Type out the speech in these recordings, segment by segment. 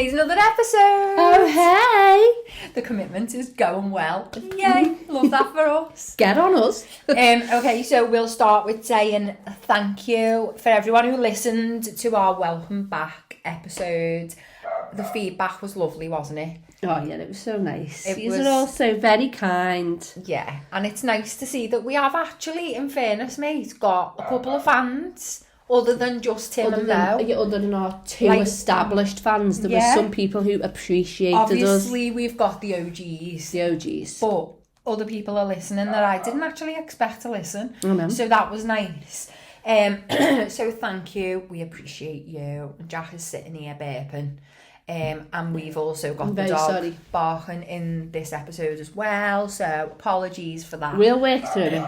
made another episode. Oh, hey. The commitment is going well. Yay. Love that for us. Get on us. Okay, so we'll start with saying thank you for everyone who listened to our welcome back episode. The feedback was lovely, wasn't it? Oh, yeah, it was so nice. These are all so very kind. Yeah, and it's nice to see that we have actually, in fairness, mate, got a couple of fans other than just Tim and Mo. Other than our two established fans, there were some people who appreciated us. Obviously, we've got the OGs. The OGs. But other people are listening that I didn't actually expect to listen. Oh, no. So that was nice. So thank you. We appreciate you. Jack is sitting here burping. And we've also got the dog barking in this episode as well. So apologies for that. We'll work through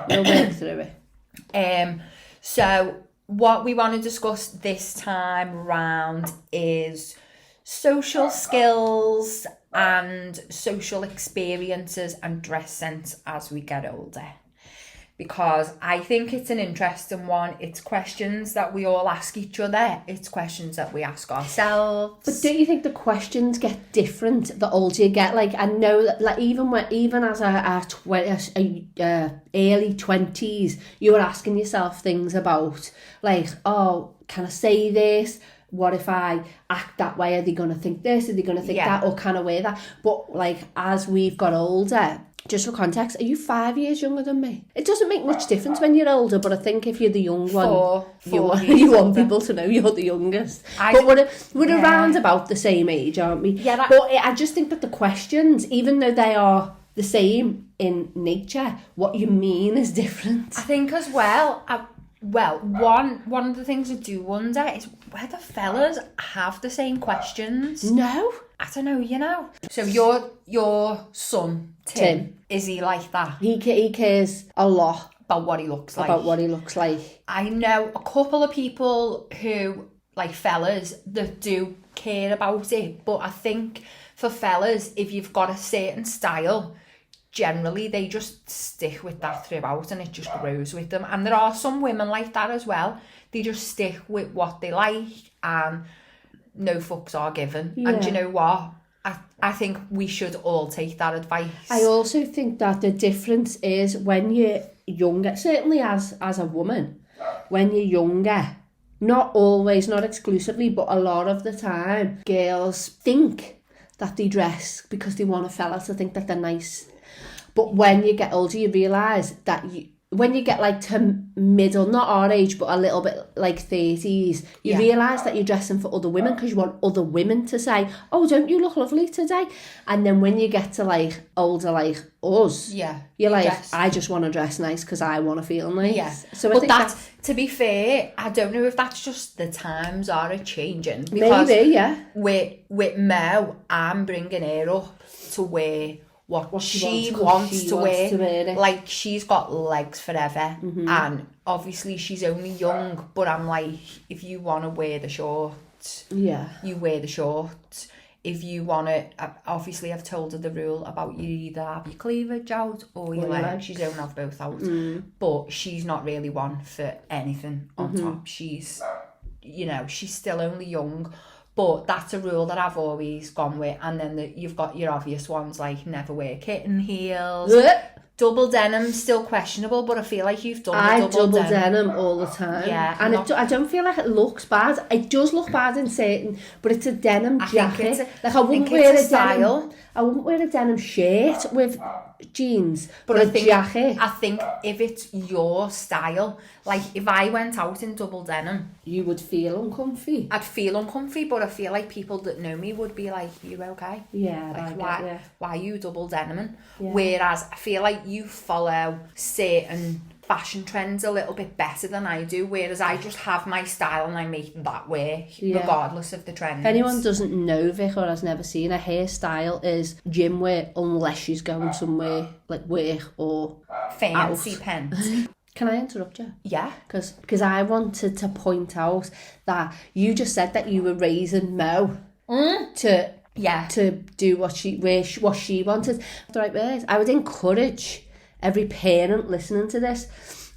it. So what we want to discuss this time round is social skills and social experiences and dress sense as we get older. Because I think it's an interesting one. It's questions that we all ask each other. It's questions that we ask ourselves. But do you think the questions get different the older you get? Like, I know that, like, even as our early 20s, you were asking yourself things about, like, oh, can I say this? What if I act that way? Are they going to think this? Are they going to think that? Or can I wear that? But, like, as we've got older... Just for context, are you 5 years younger than me? It doesn't make much difference when you're older, but I think if you're the young one, you want people to know you're the youngest. But we're around about the same age, aren't we? Yeah. But I just think that the questions, even though they are the same in nature, what you mean is different. I think as well... one of the things I do wonder is whether fellas have the same questions. No. I don't know, you know. So your son, Tim, is he like that? He cares a lot. About what he looks like. I know a couple of people who, like fellas, that do care about it. But I think for fellas, if you've got a certain style... generally they just stick with that throughout and it just grows with them. And there are some women like that as well. They just stick with what they like and no fucks are given. Yeah. And you know what? I think we should all take that advice. I also think that the difference is when you're younger, certainly as a woman, when you're younger, not always, not exclusively, but a lot of the time, girls think that they dress because they want a fella to think that they're nice. But when you get older, you realise that when you get like to middle, not our age, but a little bit like 30s, you realise that you're dressing for other women because you want other women to say, oh, don't you look lovely today? And then when you get to like older, like us, you're like, I just want to dress nice because I want to feel nice. Yeah. So I think that's... To be fair, I don't know if that's just the times are changing. Because maybe, yeah. With Mo, I'm bringing her up to wear... What she wants to wear. Like, she's got legs forever. Mm-hmm. And obviously she's only young, but I'm like, if you want to wear the shorts, you wear the shorts. If you want to, obviously I've told her the rule about you either have your cleavage out or your legs. She don't have both out. But she's not really one for anything on top. She's, she's still only young. But that's a rule that I've always gone with. And then you've got your obvious ones like never wear kitten heels. Double denim, still questionable, but I feel like you've done the double denim all the time. Yeah. And I don't feel like it looks bad. It does look bad in certain, but it's a denim jacket. I wouldn't wear a denim shirt with jeans, but a jacket. I think if it's your style, like if I went out in double denim, you would feel uncomfy. I'd feel uncomfy, but I feel like people that know me would be like, you okay? Yeah. Like, why are you double deniming? Yeah. Whereas I feel like you follow certain fashion trends a little bit better than I do, whereas I just have my style and I make that work regardless of the trends. If anyone doesn't know Vic or has never seen, her hairstyle is gym wear unless she's going somewhere like work or fancy pants. Can I interrupt you? Yeah. Because I wanted to point out that you just said that you were raising Mo to do what she wanted. The right words. I would encourage every parent listening to this,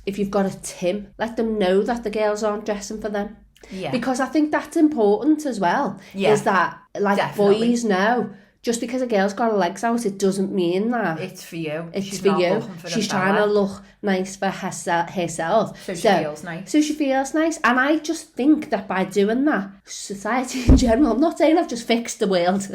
if you've got a Tim, let them know that the girls aren't dressing for them. Yeah. Because I think that's important as well. Yeah. Is that, like, Definitely. boys know, just because a girl's got her legs out, it doesn't mean that It's for you. it's for you. She's trying to look nice for herself. So she feels nice. So she feels nice. And I just think that by doing that, society in general, I'm not saying I've just fixed the world,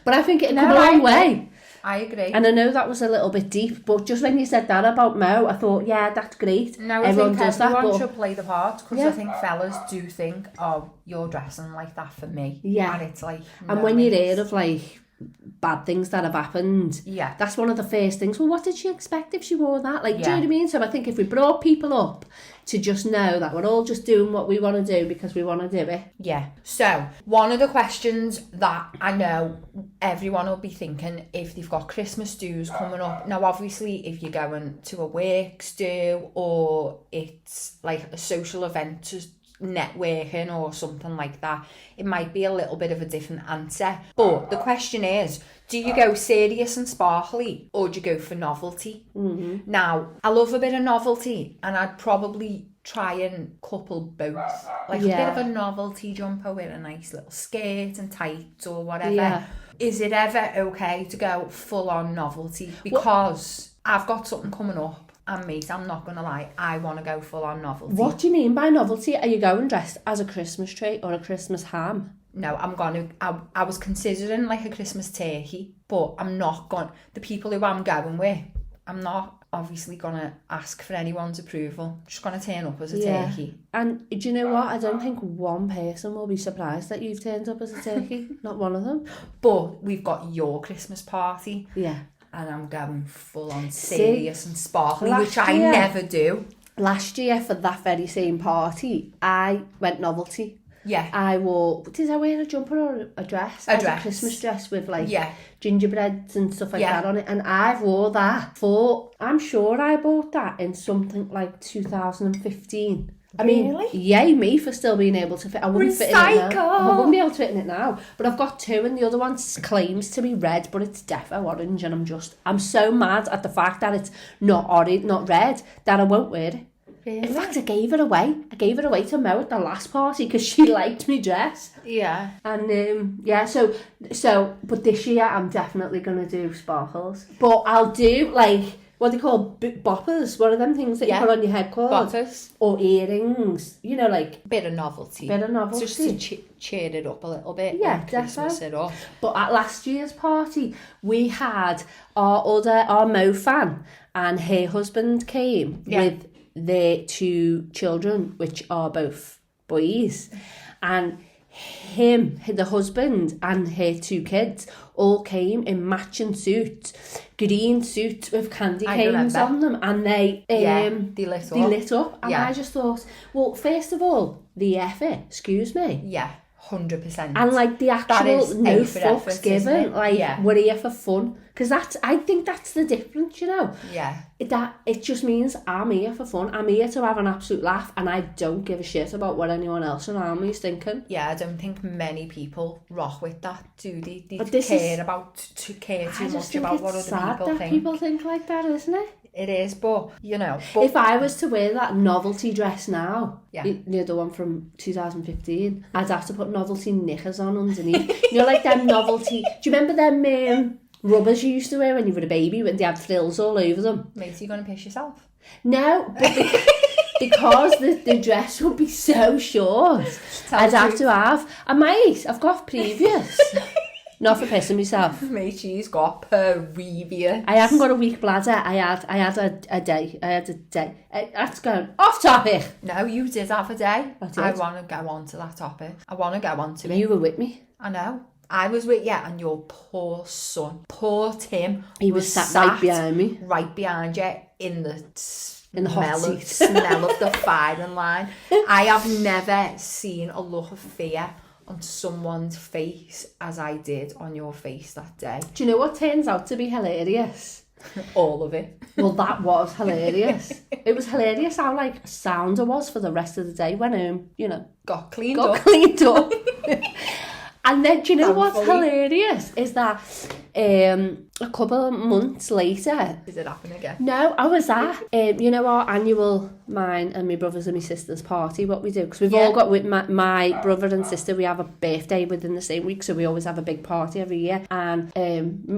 but I think it'll come a long way. I agree. And I know that was a little bit deep, but just when you said that about Mo, I thought, yeah, that's great. No, everyone I think everyone should play the part, because I think fellas do think, oh, you're dressing like that for me. Yeah. And it's like, and when you hear of, like, bad things that have happened, that's one of the first things. Well, what did she expect if she wore that? Like, do you know what I mean? So I think if we brought people up to just know that we're all just doing what we want to do because we want to do it. Yeah. So one of the questions that I know everyone will be thinking if they've got Christmas dues coming up. Now, obviously, if you're going to a works do or it's like a social event to networking or something like that, it might be a little bit of a different answer. But the question is, do you go serious and sparkly or do you go for novelty? Mm-hmm. Now, I love a bit of novelty and I'd probably try and couple both. Like a bit of a novelty jumper with a nice little skirt and tights or whatever. Yeah. Is it ever okay to go full on novelty? Because I've got something coming up. And mate, I'm not going to lie, I want to go full on novelty. What do you mean by novelty? Are you going dressed as a Christmas tree or a Christmas ham? No, I was considering like a Christmas turkey, but I'm not going, the people who I'm going with, I'm not obviously going to ask for anyone's approval. I'm just going to turn up as a turkey. And do you know what? I don't think one person will be surprised that you've turned up as a turkey. Not one of them. But we've got your Christmas party. Yeah. And I'm going full on serious and sparkly, which I never do. Last year, for that very same party, I went novelty. Yeah. Did I wear a jumper or a dress? A Christmas dress with like gingerbreads and stuff like that on it. And I wore that I'm sure I bought that in something like 2015. I mean, yay me for still being able to fit. I wouldn't fit in it now. I wouldn't be able to fit in it now. But I've got two and the other one claims to be red, but it's defo orange, and I'm so mad at the fact that it's not orange, not red, that I won't wear it. Really? In fact, I gave it away. I gave it away to Mo at the last party because she liked me dress. Yeah. And so but this year I'm definitely going to do sparkles. But I'll do like, what do you call boppers? What are them things that you put on your head called? Boppers. Or earrings. You know, like... Bit of novelty. Just to cheer it up a little bit. Yeah, Christmas it up. But at last year's party, we had our Mo fan and her husband came with their two children, which are both boys. And the husband and her two kids all came in matching suits, green suits with candy canes on them, and they lit up. And I just thought, well, first of all, the effort, excuse me. Yeah, 100%. And like the actual no fucks given, like we're here for fun. Because I think that's the difference, you know. Yeah. It just means I'm here for fun. I'm here to have an absolute laugh, and I don't give a shit about what anyone else around me is thinking. Yeah, I don't think many people rock with that, do they? They care too much about what other people think. It's sad that people think like that, isn't it? It is, but, you know... if I was to wear that novelty dress now, the one from 2015, I'd have to put novelty knickers on underneath. You know, like them novelty... Do you remember them... rubbers you used to wear when you were a baby when they had frills all over them? Mate, are you going to piss yourself? No, but because the dress would be so short, I'd have to have. And mate, I've got previous. Not for pissing myself. Mate, she's got previous. I haven't got a weak bladder. I had a day. That's going off topic. No, you did have a day. I want to go on to that topic. I want to go on to it. You were with me. I know. I was with you, and your poor son, poor Tim, he was sat right behind me, right behind you in the hot seat. Smell of the firing line. I have never seen a look of fear on someone's face as I did on your face that day. Do you know what turns out to be hilarious? All of it. Well, that was hilarious. It was hilarious how like sound I was for the rest of the day when got cleaned up. And then, do you know what's hilarious? Is that a couple of months later. Did it happen again? No, I was at, you know, our annual, mine and my brother's and my sister's party, what we do. Because we've all got, with my brother and sister, we have a birthday within the same week, so we always have a big party every year. And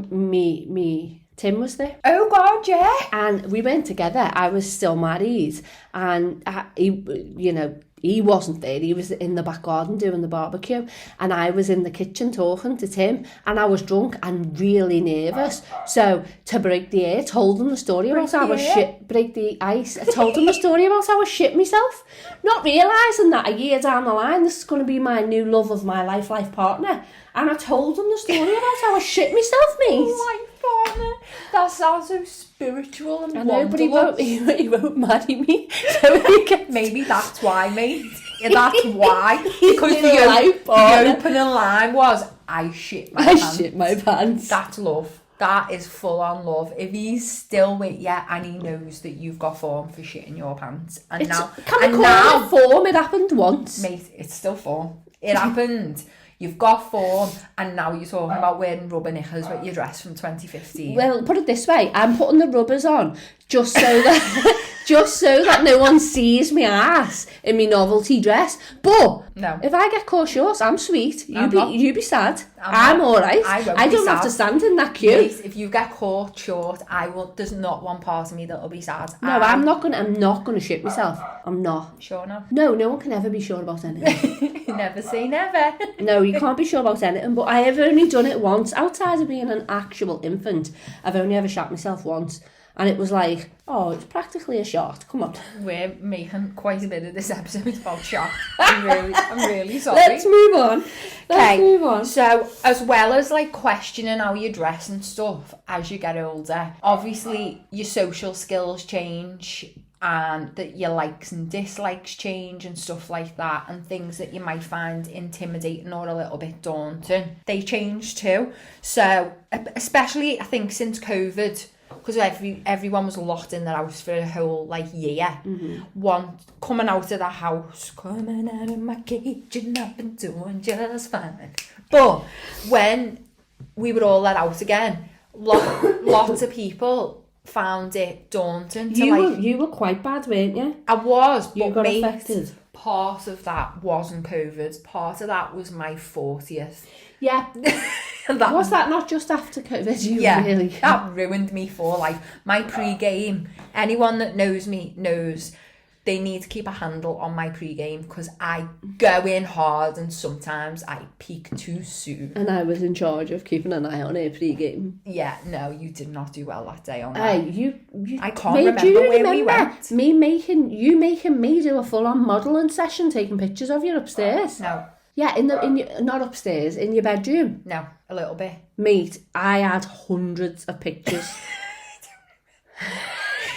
me Tim was there. Oh God, yeah. And we went together. I was still married, and he wasn't there. He was in the back garden doing the barbecue, and I was in the kitchen talking to Tim, and I was drunk and really nervous. So to break the ice, told him the story about how I shit. Break the ice. I told him the story about how I shit myself, not realising that a year down the line this is going to be my new love of my life partner. And I told him the story about how I shit myself, mate. Oh my partner. That sounds so spiritual and wonderful. But he won't marry me. So maybe that's why, mate. Yeah, that's why. Because the opening line was, I shit my pants. I shit my pants. That's love. That is full on love. If he's still with you and he knows that you've got form for shitting your pants, and Can now, we call it form? It happened once, mate. It's still form. It happened. You've got form, and now you're talking about wearing rubber knickers with your dress from 2015. Well, put it this way: I'm putting the rubbers on just so that no one sees my ass in my novelty dress. But no, if I get caught short, I'm sweet. You be sad. I'm all right. I don't have to stand in that queue. Mate, if you get caught short, There's not one part of me that'll be sad. No, I'm not gonna shit myself. I'm not. Sure now? No one can ever be sure about anything. Never say never. No, you can't be sure about anything. But I have only done it once. Outside of being an actual infant, I've only ever shat myself once. And it was like, oh, it's practically a shot. Come on. We're making quite a bit of this episode about shot. I'm really sorry. Let's move on. Let's move on. So, as well as like questioning how you dress and stuff as you get older, obviously your social skills change, and that your likes and dislikes change and stuff like that, and things that you might find intimidating or a little bit daunting, they change too. So, especially I think since COVID, because everyone was locked in their house for a whole year. Mm-hmm. Coming out of the house, coming out of my cage, and I've been doing just fine. But when we were all let out again, lots of people found it daunting. You were quite bad, weren't you? I was, but you got affected. Part of that wasn't COVID. Part of that was my 40th. Yeah. Was that not just after COVID? Really... That ruined me for life. My pre-game, anyone that knows me knows they need to keep a handle on my pre-game, because I go in hard and sometimes I peak too soon. And I was in charge of keeping an eye on her pre-game. Yeah, no, you did not do well that day on that. I can't remember where we went. You making me do a full-on modelling session, taking pictures of you upstairs. No. Yeah, not upstairs, in your bedroom. No, a little bit. Mate, I had hundreds of pictures.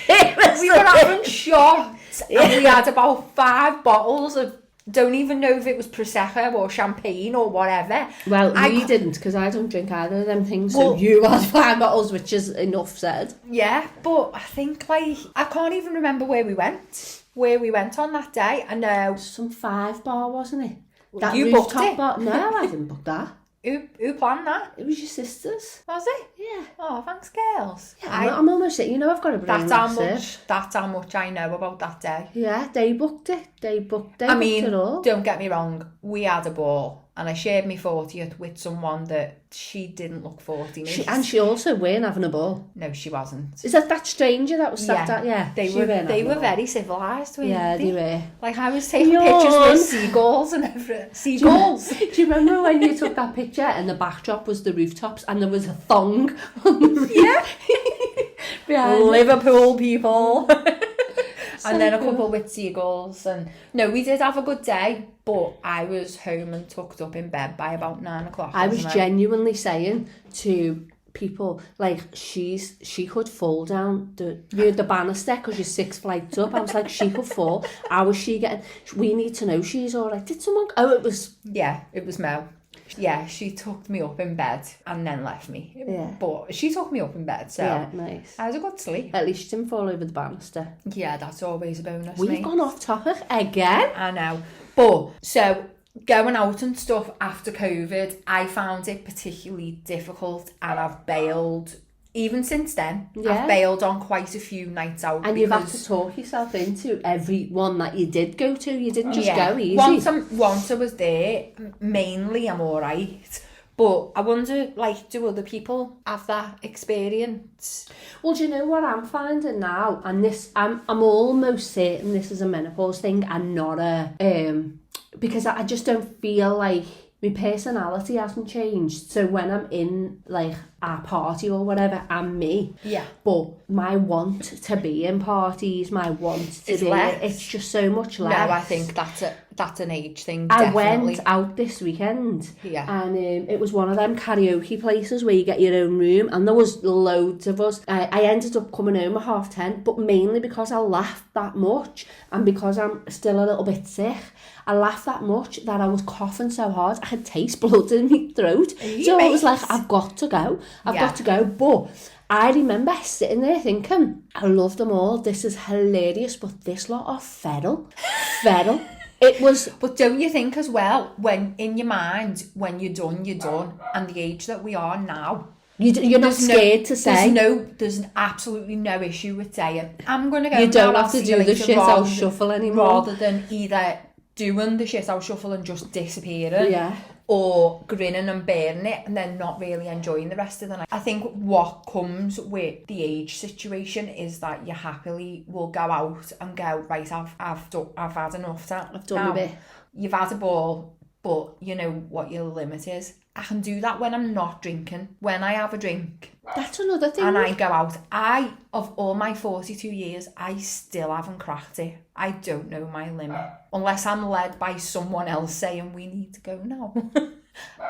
We were having shots, and we had about 5 bottles of, don't even know if it was Prosecco or champagne or whatever. Well, we didn't, because I don't drink either of them things, so you had 5 bottles, which is enough said. Yeah, but I think, I can't even remember where we went on that day. I know. Some 5 bar, wasn't it? That you booked it? Bar. No, I didn't book that. Who planned that? It was your sisters. Was it? Yeah. Oh, thanks, girls. Yeah, I'm almost saying, I've got to bring That's how much I know about that day. Yeah, they booked it. They booked it all. Don't get me wrong, we had a ball, and I shared my 40th with someone that she didn't look 40. She also weren't having a ball. No, she wasn't. Is that stranger that was sat at? Yeah, they were very civilised. Yeah, they were. I was taking pictures with seagulls and everything. Seagulls. Do you remember when you took that picture and the backdrop was the rooftops and there was a thong on the roof? Yeah. Liverpool people. And then a couple with seagulls. And no, we did have a good day, but I was home and tucked up in bed by about 9 o'clock. I was genuinely saying to people, she could fall down the banister because you're 6 flights up. I was like, she could fall. How was she getting? We need to know she's all right. Did someone? Oh, it was. Yeah, it was Mel. Yeah, she tucked me up in bed and then left me. Yeah. But she took me up in bed, so yeah, nice. I had a good sleep. At least she didn't fall over the banister. Yeah, that's always a bonus. We've gone off topic again. I know. But, so, going out and stuff after COVID, I found it particularly difficult, and I've bailed. Even since then, I've bailed on quite a few nights out. And you've had to talk yourself into every one that you did go to. You didn't just go easy. Once I was there, mainly I'm all right. But I wonder, like, do other people have that experience? Well, do you know what I'm finding now? And this, I'm almost certain this is a menopause thing and not a... because I just don't feel like my personality hasn't changed. So when I'm in, like, a party or whatever, I'm me. Yeah. But my want to be in parties, my want to be... It's just so much less. No, I think that's an age thing, definitely. I went out this weekend, and it was one of them karaoke places where you get your own room, and there was loads of us. I ended up coming home at 10:30, but mainly because I laughed that much, and because I'm still a little bit sick. I laughed that much that I was coughing so hard I had taste blood in my throat. So I was like, I've got to go. I've got to go. But I remember sitting there thinking, I love them all. This is hilarious. But this lot are feral. It was... But don't you think as well, when in your mind, when you're done, and the age that we are now... You're not scared to say. There's absolutely no issue with saying, I'm going to go. You don't have to do the shit out shuffle anymore. Rather than either doing the shit out shuffle and just disappearing, or grinning and bearing it and then not really enjoying the rest of the night. I think what comes with the age situation is that you happily will go out and go, right, I've had enough time. I've done a bit. You've had a ball, but you know what your limit is. I can do that when I'm not drinking. When I have a drink, that's another thing. And I go out. Of all my 42 years, I still haven't cracked it. I don't know my limit. Unless I'm led by someone else saying we need to go now.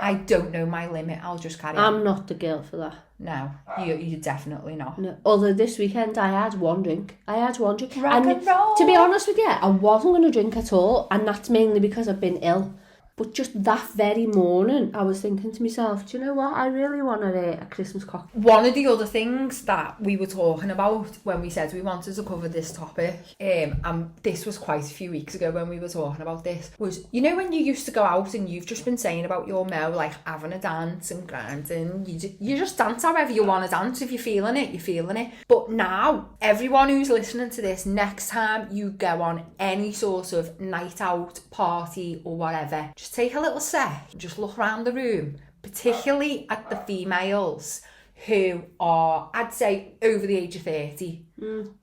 I don't know my limit. I'll just carry on. I'm not the girl for that. No, you're definitely not. No. Although this weekend I had one drink. Rock and roll. To be honest with you, I wasn't going to drink at all. And that's mainly because I've been ill. But just that very morning, I was thinking to myself, do you know what? I really wanted a Christmas cocktail. One of the other things that we were talking about when we said we wanted to cover this topic, and this was quite a few weeks ago when we were talking about this, was, you know, when you used to go out and you've just been saying about your Mo, like having a dance and grinding, you just dance however you want to dance. If you're feeling it, you're feeling it. But now, everyone who's listening to this, next time you go on any sort of night out, party or whatever, just take a little sec, just look around the room, particularly at the females who are, I'd say, over the age of 30.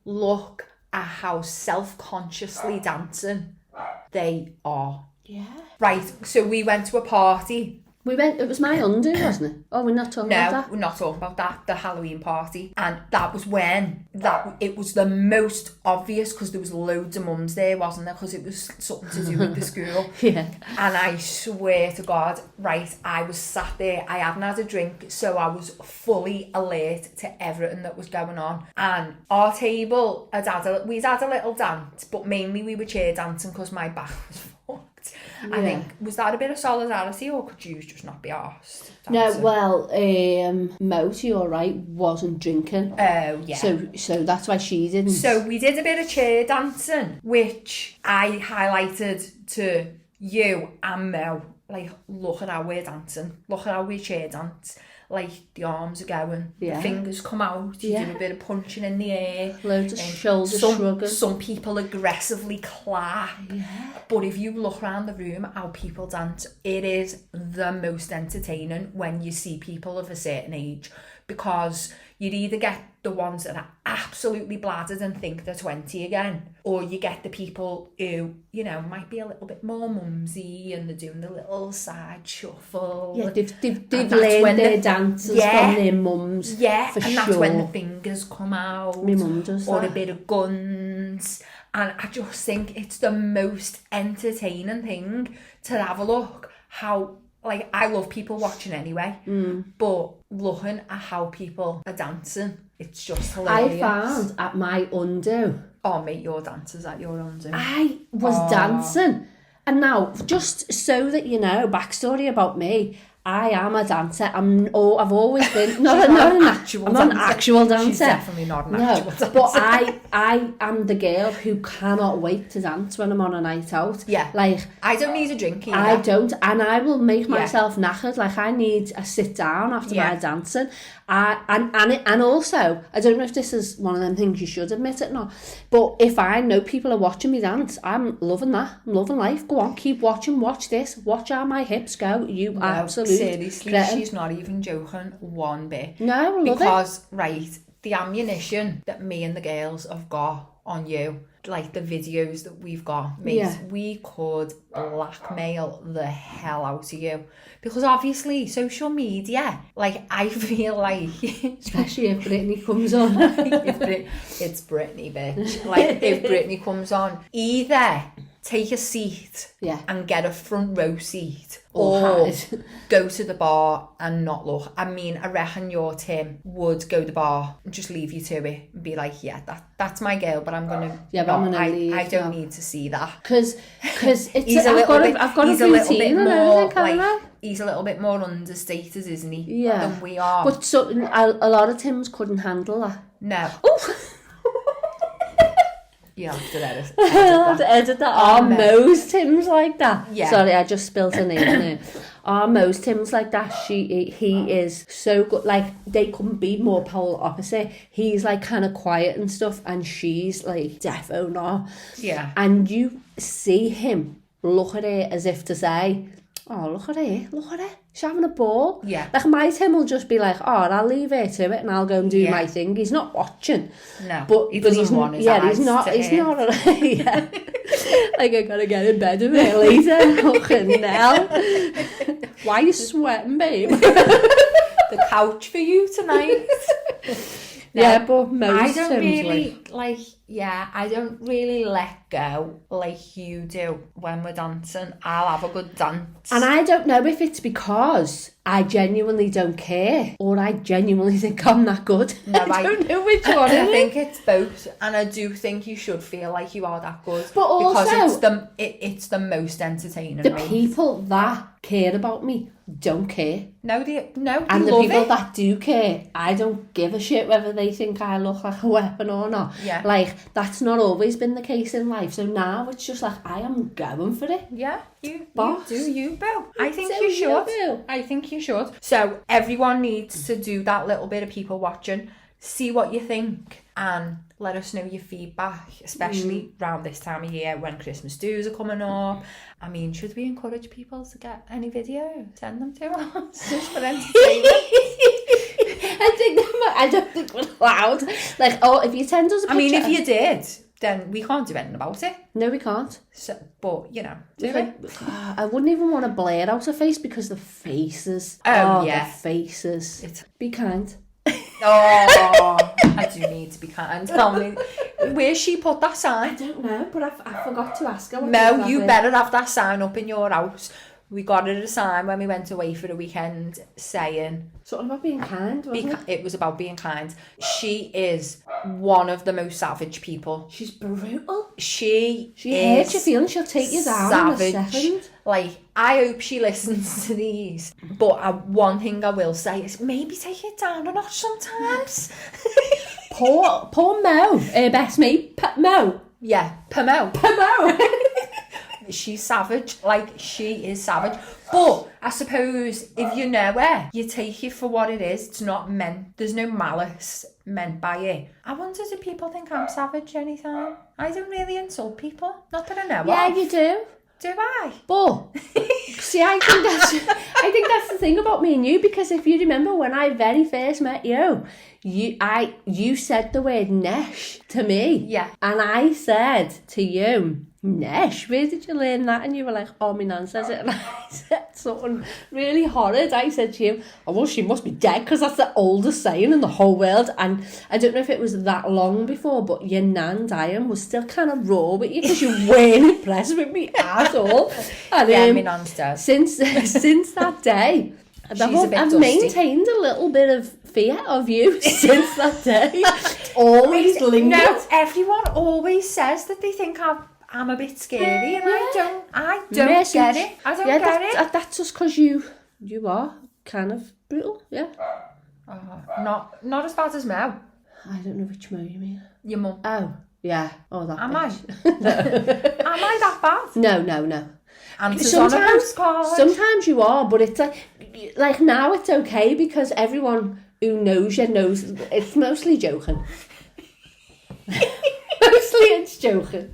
Look at how self-consciously dancing they are. Yeah. Right, so we went to a party. It was my undo, wasn't it? Oh, we're not talking about that? No, we're not talking about that, the Halloween party. And that was when it was the most obvious, because there was loads of mums there, wasn't there? Because it was something to do with the school. Yeah. And I swear to God, right, I was sat there, I hadn't had a drink, so I was fully alert to everything that was going on. And our table, we'd had a little dance, but mainly we were chair dancing because my back was fucked. Yeah. I think, was that a bit of solidarity, or could you just not be arsed? No, well, Mo, to your right, wasn't drinking. Oh, yeah. So that's why she didn't. So we did a bit of chair dancing, which I highlighted to you and Mo. Like, look at how we're dancing. Look at how we chair dance. Like, the arms are going, the fingers come out, you do a bit of punching in the air. Loads of shoulder shrugging. Some people aggressively clap. Yeah. But if you look around the room, how people dance, it is the most entertaining when you see people of a certain age. Because you'd either get the ones that are absolutely bladdered and think they're 20 again, or you get the people who, you know, might be a little bit more mumsy and they're doing the little side shuffle. Yeah, they've learned their dances from their mums. Yeah, for and sure. That's when the fingers come out. My mum does or that. A bit of guns. And I just think it's the most entertaining thing to have a look how... Like, I love people watching anyway, but looking at how people are dancing, it's just hilarious. I found at my undo... Oh, mate, your dancers at your undo. I was dancing. And now, just so that you know, backstory about me, I am a dancer. I've always been not an actual dancer. She's definitely not an actual dancer. But I am the girl who cannot wait to dance when I'm on a night out. Yeah. Like, I don't need a drink either. I don't, and I will make myself knackered. Like, I need a sit down after my dancing. And also, I don't know if this is one of them things you should admit it or not, but if I know people are watching me dance, I'm loving that. I'm loving life. Go on, keep watching. Watch this. Watch how my hips go. You absolute seriously, cretin. she's not even joking one bit. No, I love because, right, the ammunition that me and the girls have got on you, like the videos that we've got, mate, we could blackmail the hell out of you. Because obviously, social media, like, I feel like... Especially if Britney comes on. It's Britney, bitch. Like, if Britney comes on, either take a seat and get a front row seat, or go to the bar and not look. I mean, I reckon your Tim would go to the bar and just leave you to it and be like, yeah, that's my girl, but I'm gonna leave. I don't need to see that. Because it's I've got a routine and everything, like, he's a little bit more understated, isn't he? Yeah. Than we are. But so a lot of Tims couldn't handle that. No. Oh. You have to edit that. Are most Tims like that? Yeah. Sorry, I just spilled a name there. Are most Tims like that? He is so good. Like, they couldn't be more polar opposite. He's like kind of quiet and stuff, and she's like defo not. Yeah. And you see him look at it as if to say, oh, look at her, she's having a ball. Yeah. Like, my Tim will just be like, oh, I'll leave her to it and I'll go and do my thing. He's not watching. No, but he doesn't want his eyes he's not, to he's him. not, like, I gotta get in bed a bit later. Fucking hell. Why are you sweating, babe? The couch for you tonight. Yeah, but most I don't Tims, really, I don't really let go like you do when we're dancing. I'll have a good dance. And I don't know if it's because I genuinely don't care or I genuinely think I'm that good. No, I don't know which one. I think it's both, and I do think you should feel like you are that good. But also, because it's the most entertaining. The people that care about me don't care. No, they and the love people it. that do care, I don't give a shit whether they think I look like a weapon or not. Yeah. Like, that's not always been the case in life. So now it's just like, I am going for it. Yeah, you Boss. you, Boo. I think you should. I think you should. So everyone needs to do that little bit of people watching. See what you think and let us know your feedback, especially around this time of year when Christmas dues are coming up. I mean, should we encourage people to get any video? Send them to us just for entertainment. I don't think we're allowed. Like, oh, if you send us a picture. I mean, if you did, then we can't do anything about it. No, we can't. So, but, you know, do it. I wouldn't even want to blare out a face because the faces. Oh yeah. The faces. Be kind. Oh, I do need to be kind. Tell me, where she put that sign? I don't know, but I forgot to ask her. No, you better have that sign up in your house. We got it at a sign when we went away for the weekend saying... Something about being kind, wasn't it? It was about being kind. She is one of the most savage people. She's brutal. She hurts your feelings. She'll take you down savage. In a second. Like, I hope she listens to these. But one thing I will say is maybe take it down a notch sometimes. Poor Mo. Best mate. Mo. Yeah, Mo. She's savage. Like, she is savage. But I suppose if you know her, you take it for what it is. It's not meant. There's no malice meant by it. I wonder, do people think I'm savage anytime? I don't really insult people. Not that I know of. Yeah, you do. Do I? But see, I think that's the thing about me and you, because if you remember when I very first met you, you said the word nesh to me. Yeah. And I said to you, nesh, where did you learn that? And you were like, oh, my nan says it. And I said something really horrid. I said to you, oh, well, she must be dead because that's the oldest saying in the whole world. And I don't know if it was that long before, but your nan dying was still kind of raw with you because you weren't impressed with me at all. And, yeah, my nan's dead. Since that day, I've maintained a little bit of fear of you since that day. Always lingered. No, everyone always says that they think I'm a bit scary, and I don't get it. I don't get it. That's just because you You are kind of brutal, yeah. Not as bad as Mo. I don't know which Mo you mean. Your mum. Oh, yeah. Oh, that Am bitch. Am I that bad? No. Answers on a postcard. Sometimes you are, but it's like now it's okay because everyone who knows you knows it's mostly joking. Mostly it's joking.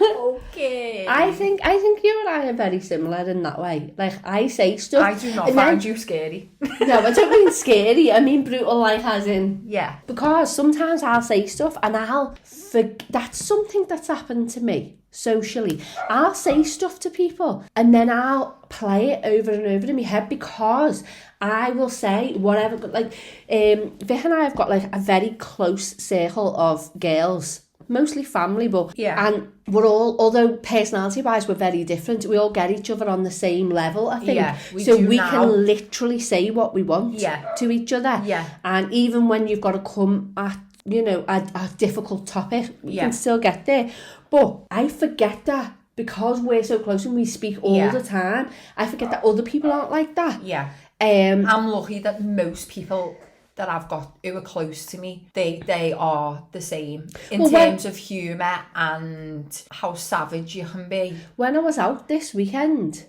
Okay. I think you and I are very similar in that way. Like, I say stuff. I do not find you scary. No, I don't mean scary. I mean brutal, like as in... Yeah. Because sometimes I'll say stuff and that's something that's happened to me socially. I'll say stuff to people and then I'll play it over and over in my head because I will say whatever. Like, Vic and I have got like a very close circle of girls. Mostly family, but yeah. And we're all, although personality wise we're very different, we all get each other on the same level, I think. Yeah, we can literally say what we want to each other. Yeah. And even when you've got to come at, you know, a difficult topic, you can still get there. But I forget that because we're so close and we speak all the time, I forget that other people aren't like that. Yeah. I'm lucky that most people that I've got who are close to me, they are the same in terms of humour and how savage you can be. When I was out this weekend,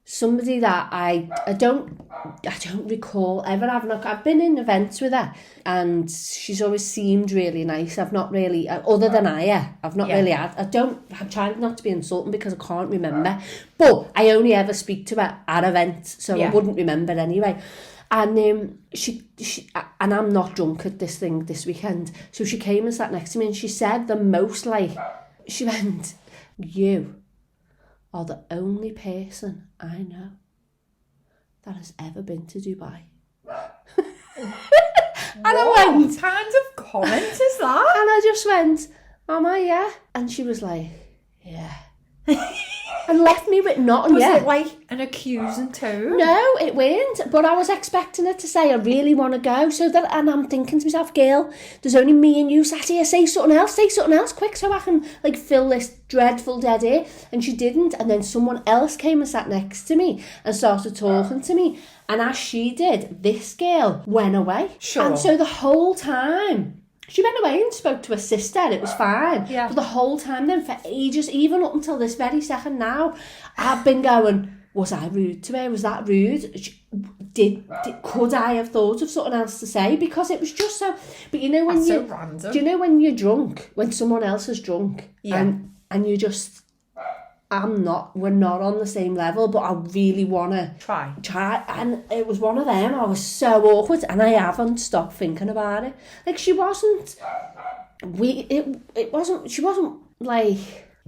somebody that I don't recall ever having. I've been in events with her and she's always seemed really nice. I've not really, other than I've not really had. I'm trying not to be insulting because I can't remember, but I only ever speak to her at events, so I wouldn't remember anyway. And she and I'm not drunk at this thing this weekend. So she came and sat next to me and she said the most, like, she went, "You are the only person I know that has ever been to Dubai." And I went, "What kind of comment is that?" And I just went, "Am I, yeah?" And she was like, "Yeah." And left me with nothing. Was it like an accusing tone? No, it weren't. But I was expecting her to say, "I really want to go." And I'm thinking to myself, "Girl, there's only me and you sat here. Say something else, quick, so I can like fill this dreadful dead air." And she didn't. And then someone else came and sat next to me and started talking to me. And as she did, this girl went away. Sure. And so the whole time, she went away and spoke to her sister, it was fine. Yeah. But the whole time then, for ages, even up until this very second now, I've been going, was I rude to her? Was that rude? Could I have thought of something else to say? Because it was just so... But you know when so random. Do you know when you're drunk, when someone else is drunk, and you just... we're not on the same level, but I really want to try. And it was one of them. I was so awkward and I haven't stopped thinking about it. Like, she wasn't like,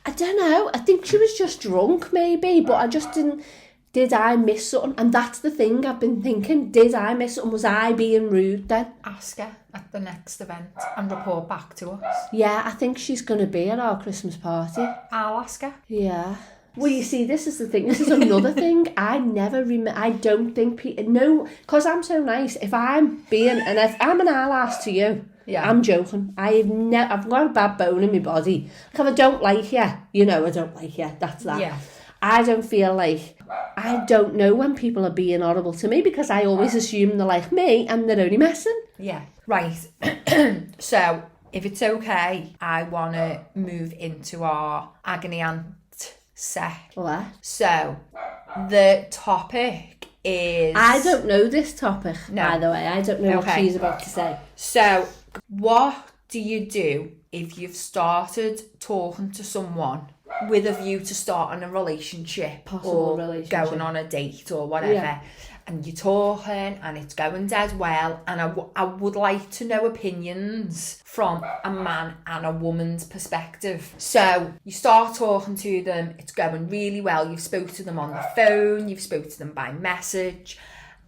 I don't know. I think she was just drunk maybe, but I just didn't, did I miss something? And that's the thing I've been thinking. Did I miss something? Was I being rude then? Ask her at the next event and report back to us. Yeah, I think she's going to be at our Christmas party. I'll ask her. Yeah. Well, you see, this is the thing. This is another thing. I never I don't think no, because I'm so nice. If I'm an ass to you, I'm joking. I've got a bad bone in my body. Like, if I don't like you, you know I don't like you. That's that. Yeah. I don't feel like... I don't know when people are being horrible to me because I always assume they're like me and they're only messing. Yeah. Right. So, if it's okay, I want to move into our agony aunt set. What? So, the topic is... I don't know this topic, no. By the way. I don't know what she's about to say. So, what do you do if you've started talking to someone with a view to starting a relationship going on a date or whatever, and you're talking and it's going dead well, and I would like to know opinions from a man and a woman's perspective. So you start talking to them, it's going really well, you've spoke to them on the phone, you've spoke to them by message,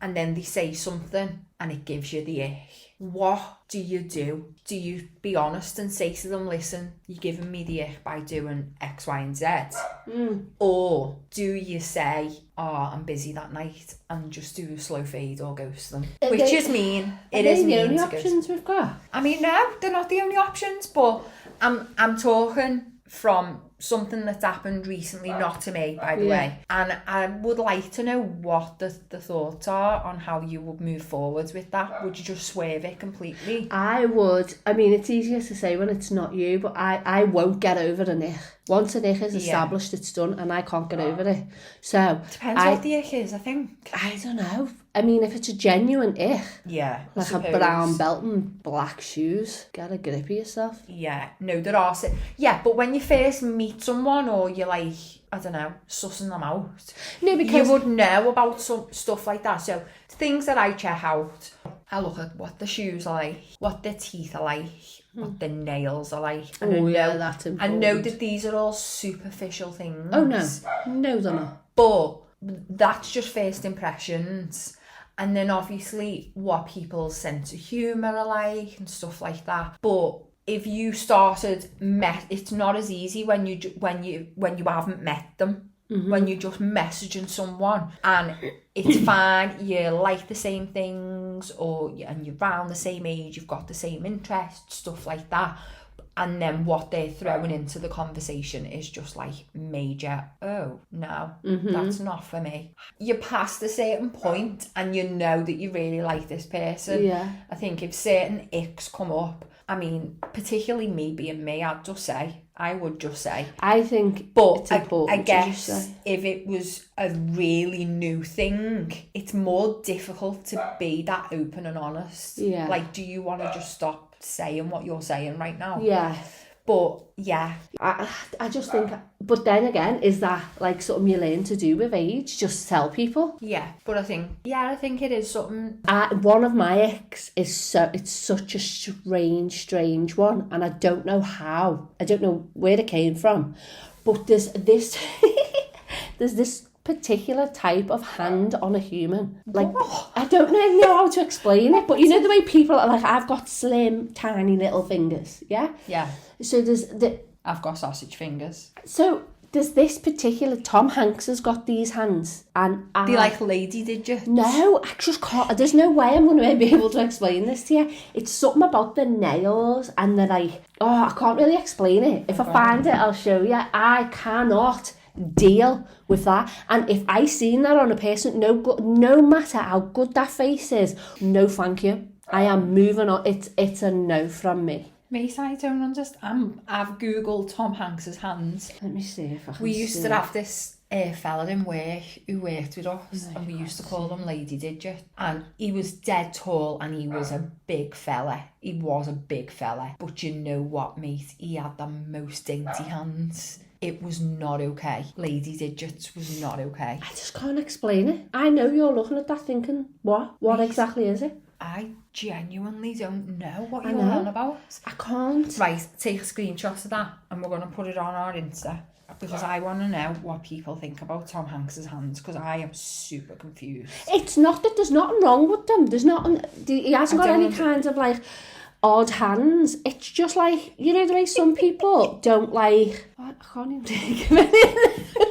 and then they say something and it gives you the ick. What do you do? Do you be honest and say to them, "Listen, you're giving me the ick by doing X, Y, and Z"? Or do you say, "Oh, I'm busy that night," and just do a slow fade or ghost them? Which is mean. It is mean. Are they the only options we've got? I mean, no, they're not the only options, but I'm talking from something that's happened recently, not to me, by the way. And I would like to know what the thoughts are on how you would move forwards with that. Would you just swerve it completely? I would. I mean, it's easier to say when it's not you, but I won't get over an ick. Once an ick is established, it's done, and I can't get over it. So depends what the ick is, I think. I don't know. I mean, if it's a genuine ick, like a brown belt and black shoes, get a grip of yourself. Yeah, no, there are. Yeah, but when you first meet someone, or you're like, I don't know, sussing them out, no, because you would know about some stuff like that. So things that I check out, I look at what the shoes are like, what their teeth are like, what their nails are like. And that's important. I know that these are all superficial things. Oh no, they're not. But that's just first impressions. And then obviously what people's sense of humour are like and stuff like that. But if you started it's not as easy when you haven't met them. When you're just messaging someone and it's fine, you like the same things, and you're around the same age, you've got the same interests, stuff like that. And then what they're throwing into the conversation is just like major, oh, no, that's not for me. You're past a certain point and you know that you really like this person. Yeah. I think if certain icks come up, I mean, particularly me being me, I would just say. I think but it's important I guess if it was a really new thing, it's more difficult to be that open and honest. Yeah. Like, do you want to just stop saying what you're saying right now? Yeah. But yeah, I just think, but then again, is that like something you learn to do with age? Just tell people. Yeah, but I think it is something. One of my ex it's such a strange one, and I don't know how. I don't know where it came from, but there's this there's this particular type of hand on a human. Like, I don't know how to explain it, but you know the way people are like, I've got slim, tiny little fingers, yeah? Yeah. So I've got sausage fingers. So there's this particular, Tom Hanks has got these hands, and Do you like lady digits? No, I just can't. There's no way I'm going to be able to explain this to you. It's something about the nails and the like. Oh, I can't really explain it. If I find it, I'll show you. I cannot deal with that. And if I seen that on a person, no matter how good that face is, no thank you. I am moving on. It's a no from me. Mate, I don't understand. I've googled Tom Hanks's hands. Let me see if I can. We used to have this fella in work who worked with us, and we used to call him Lady Digit. And he was dead tall, and he was a big fella. He was a big fella. But you know what, mate? He had the most dainty hands. It was not okay. Lady Digits was not okay. I just can't explain it. I know you're looking at that thinking, what? What exactly is it? I genuinely don't know what you're on about. I can't. Right, take a screenshot of that and we're going to put it on our Insta, because I want to know what people think about Tom Hanks's hands, because I am super confused. It's not that there's nothing wrong with them. There's not. He hasn't got any kind of like odd hands. It's just like, you know the way some people don't like. I can't even think of anything.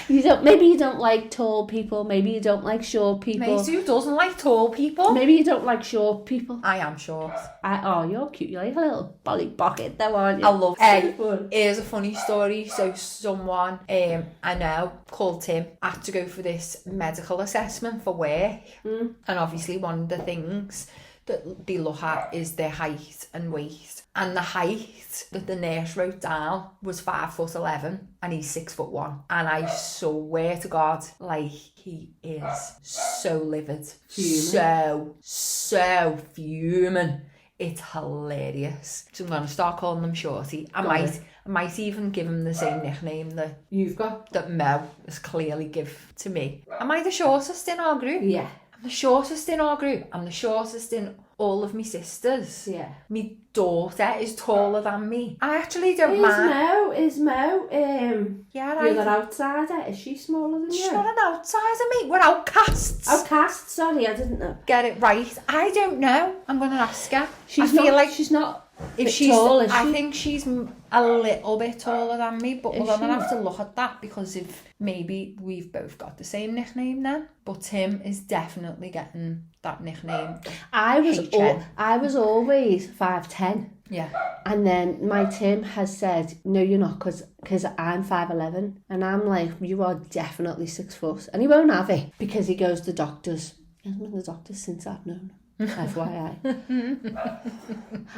Maybe you don't like tall people. Maybe you don't like short people. Mate, who doesn't like tall people? Maybe you don't like short people. I am short. Oh, you're cute. You're like a little bolly pocket, though, aren't you? I love it. Here's a funny story. So someone I know called Tim had to go for this medical assessment for work, and obviously one of the things that they look at is their height and weight. And the height that the nurse wrote down was 5'11", and he's 6'1". And I swear to God, like, he is so livid. Fuming. So fuming. It's hilarious. So I'm going to start calling him Shorty. I might even give him the same nickname that you've got, that Mel has clearly given to me. Am I the shortest in our group? Yeah. I'm the shortest in our group. I'm the shortest in all of my sisters. Yeah. My daughter is taller than me. I actually don't mind. Is Mo, yeah, the other outsider, is she smaller than you? She's not an outsider, mate. We're outcasts. Outcasts? Sorry, I didn't know. Get it right. I don't know. I'm going to ask her. I feel like she's not if she's tall, is she? I think she's a little bit taller than me, but we're going to have to look at that, because if maybe we've both got the same nickname then. But Tim is definitely getting that nickname. I was always 5'10". Yeah. And then my Tim has said, no, you're not, because I'm 5'11". And I'm like, you are definitely 6 foot. And he won't have it because he goes to doctors. He hasn't been to the doctors since I've known him. FYI.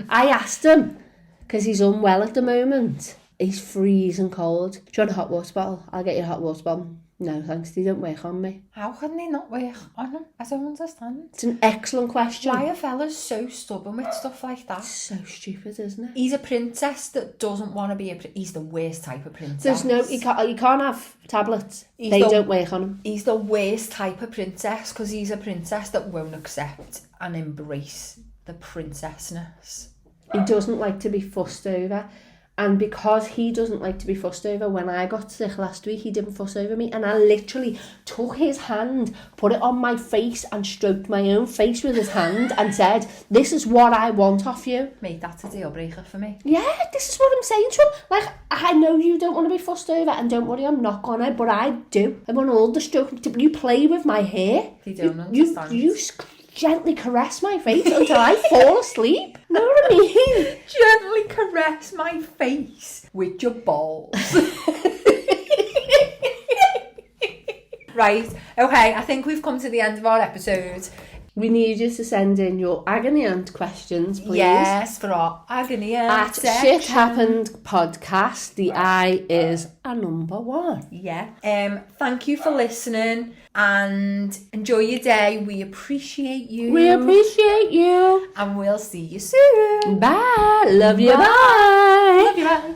I asked him, because he's unwell at the moment. He's freezing cold. Do you want a hot water bottle? I'll get you a hot water bottle. No, thanks, they don't work on me. How can they not work on him? I don't understand. It's an excellent question. Why are fellas so stubborn with stuff like that? It's so stupid, isn't it? He's a princess that doesn't want to be he's the worst type of princess. There's no, you can't have tablets. They don't work on him. He's the worst type of princess because he's a princess that won't accept and embrace the princessness. He doesn't like to be fussed over. And because he doesn't like to be fussed over, when I got sick last week, he didn't fuss over me. And I literally took his hand, put it on my face and stroked my own face with his hand and said, this is what I want off you. Mate, that's a deal breaker for me. Yeah, this is what I'm saying to him. Like, I know you don't want to be fussed over, and don't worry, I'm not gonna, but I do. I want all the stroking. You play with my hair. You don't understand. You gently caress my face until I fall asleep. Know what I mean? Gently caress my face with your balls. Right, okay, I think we've come to the end of our episode. We need you to send in your agony aunt questions, please. Yes, for our agony aunt At section. Shit Happened Podcast, the I is a number 1. Yeah. Thank you for listening and enjoy your day. We appreciate you. We appreciate you. And we'll see you soon. Bye. Love you. Bye. Love you. Bye.